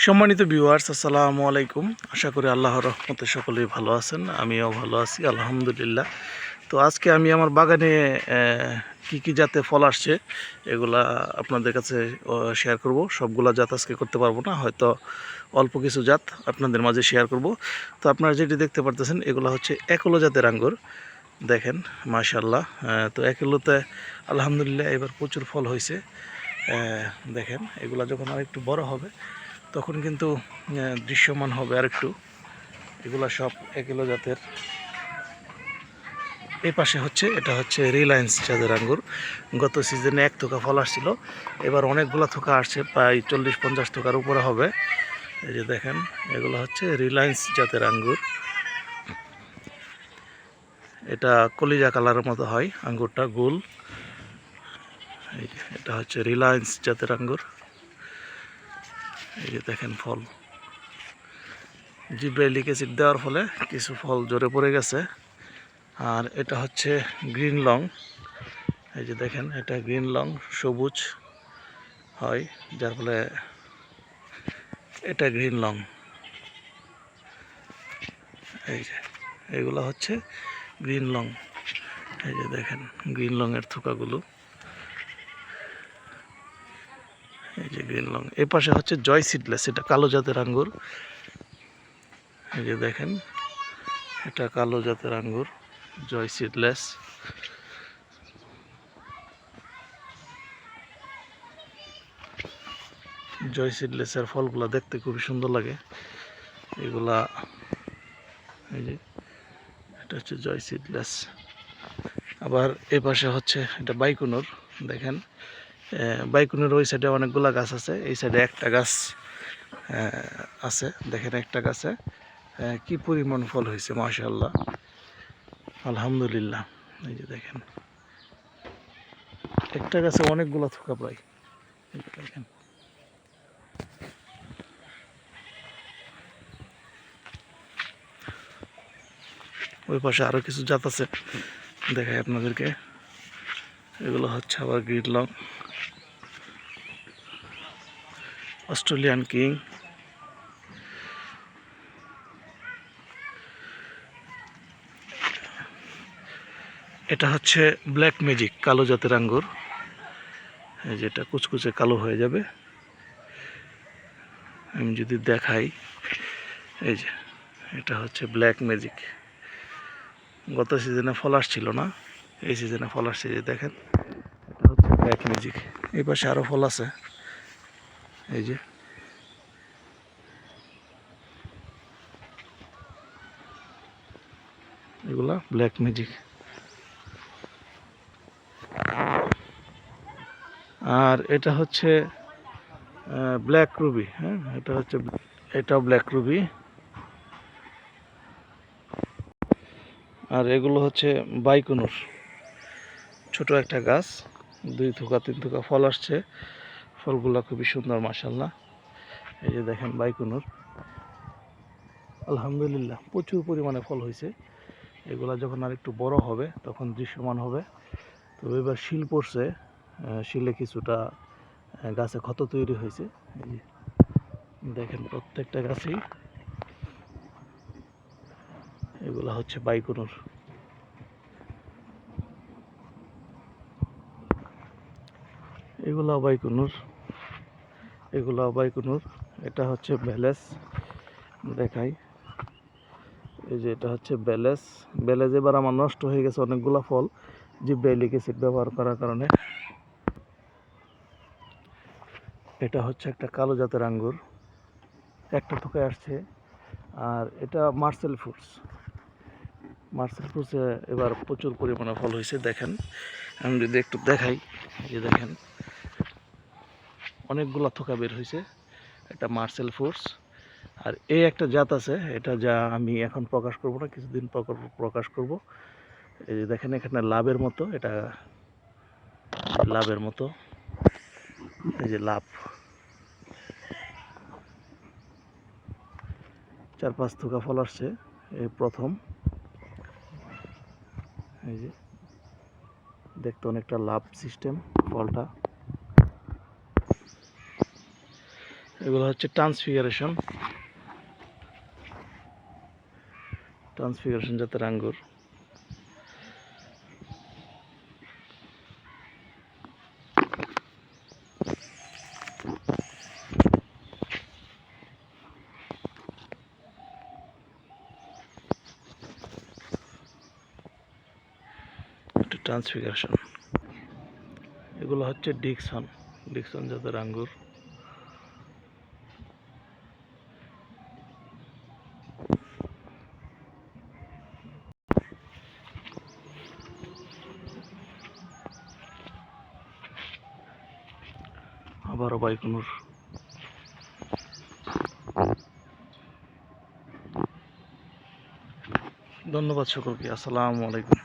সম্মানিত ভিউয়ার্স, আসসালামু আলাইকুম। আশা করি আল্লাহর রহমতে সকলেই ভালো আছেন, আমিও ভালো আছি আলহামদুলিল্লাহ। তো আজকে আমি আমার বাগানে কি কি জাতের ফল আসছে এগুলা আপনাদের কাছে শেয়ার করব। সবগুলা জাত আজকে করতে পারবো না, হয়তো অল্প কিছু জাত আপনাদের মাঝে শেয়ার করব। তো আপনারা যেটি দেখতে পারতেছেন এগুলো হচ্ছে একলো জাতের আঙ্গুর। দেখেন মাশাআল্লাহ। তো একলোতে আলহামদুলিল্লাহ এবার প্রচুর ফল হয়েছে। দেখেন এগুলা যখন আর একটু বড় হবে তখন কিন্তু দৃশ্যমান হবে আর একটু। এগুলা সব একলো জাতের। এই পাশে হচ্ছে এটা হচ্ছে রিলায়েন্স জাতের আঙ্গুর। গত সিজনে এক থোকা ফল আসছিল, এবার অনেকগুলো থোকা আসছে, প্রায় 40-50 থোকার উপরে হবে। এই যে দেখেন এগুলো হচ্ছে রিলায়েন্স জাতের আঙ্গুর। এটা কলিজা কালারের মতো হয় আঙ্গুরটা, গোল। এই যে এটা হচ্ছে রিলায়েন্স জাতের আঙ্গুর। এই যে দেখেন ফল, জিব্রাইলিক অ্যাসিড দেওয়ার ফলে কিছু ফল ঝরে পড়ে গেছে। আর এটা হচ্ছে গ্রিন লং। এই যে দেখেন এটা গ্রিন লং, সবুজ হয় যার ফলে এটা গ্রিন লং। এই যে এগুলো হচ্ছে গ্রিন লং। এই যে দেখেন গ্রিন লংয়ের থোকাগুলো। এই যে গ্রিন লং। এ পাশে হচ্ছে জয় সিডলেস, এটা কালো জাতের আঙ্গুর। এই যে দেখেন এটা কালো জাতের আঙ্গুর, জয় সিডলেস। জয় সিডলেসের ফলগুলা দেখতে খুবই সুন্দর লাগে এগুলা। এই যে এটা হচ্ছে জয় সিডলেস। আবার এ পাশে হচ্ছে এটা বাইকুনুর। দেখেন বাইকুনুর ওই সাইডে অনেকগুলা গাছ আছে, এই সাইডে একটা গাছ আছে। দেখেন একটা গাছে কি পরিমাণ ফল হয়েছে মাশাআল্লাহ আলহামদুলিল্লাহ। এই যে দেখেন একটা গাছে অনেকগুলা থোকা প্রায়। এই যে দেখেন ওই পাশে আরো কিছু জাত আছে, দেখাই আপনাদেরকে। এগুলো হচ্ছে আবার গ্রিন লং, অস্ট্রেলিয়ান কিং। এটা হচ্ছে ব্ল্যাক ম্যাজিক, কালো জাতের আঙ্গুর। এই যেটা কুচকুচে কালো হয়ে যাবে। আমি যদি দেখাই, এই যে এটা হচ্ছে ব্ল্যাক ম্যাজিক। গত সিজনে ফল আসছিল না, এই সিজনে ফল আসছে। যে দেখেন এটা হচ্ছে ব্ল্যাক ম্যাজিক। এই পাশে আরও ফল আছে, এই যে এগুলা ব্ল্যাক ম্যাজিক। আর এটা হচ্ছে ব্ল্যাক রুবি। হ্যাঁ, এটা হচ্ছে, এটাও ব্ল্যাক রুবি। আর এগুলো হচ্ছে বাইকুনুর, ছোট একটা গাছ, 2 থোকা 3 থোকা ফল আসছে। ফলগুলা খুবই সুন্দর মাশাআল্লাহ। এই যে দেখেন বাইকুনুর, আলহামদুলিল্লাহ প্রচুর পরিমাণে ফল হয়েছে। এগুলা যখন আর একটু বড় হবে তখন দৃশ্যমান হবে। তো এবার শিল পড়ছে, শিলে কিছুটা গাছে ক্ষত তৈরি হয়েছে। এই যে দেখেন প্রত্যেকটা গাছেই এগুলা হচ্ছে বাইকুনুর। এগুলাও বাইকুনুর, এগুলাও বাইকুনুর। এটা হচ্ছে ভ্যালেস, দেখাই। এই যে এটা হচ্ছে ব্যালেস। ব্যালেস এবার আমার নষ্ট হয়ে গেছে অনেকগুলা ফল, জিব্রাইলিক অ্যাসিড ব্যবহার করার কারণে। এটা হচ্ছে একটা কালো জাতের আঙ্গুর, একটা থোকায় আসছে। আর এটা মার্সেল ফ্রুটস। মার্সেল ফ্রুটসে এবার প্রচুর পরিমাণে ফল হয়েছে। দেখেন আমি যদি একটু দেখাই, এই যে দেখেন অনেকগুলা থোকা বের হয়েছে। এটা মার্সেল ফ্রুটস। আর এই একটা জাত আছে, এটা যা আমি এখন প্রকাশ করব না, কিছুদিন পর প্রকাশ করব। এই যে দেখেন এখানে লাভের মতো, এটা লাভের মতো, এই যে লাভ 4-5 থোকা ফল আসছে এই প্রথম। এই যে দেখতে অনেকটা লাভ সিস্টেম ফলটা। এগুলো হচ্ছে ট্রান্সফিগারেশন জাতের আঙ্গুর। ট্রান্সফিগারেশন এগুলো হচ্ছে ডিকসন জাতের আঙ্গুর। আবারও বাইকুনুর। ধন্যবাদ সকলকে। আসসালামু আলাইকুম।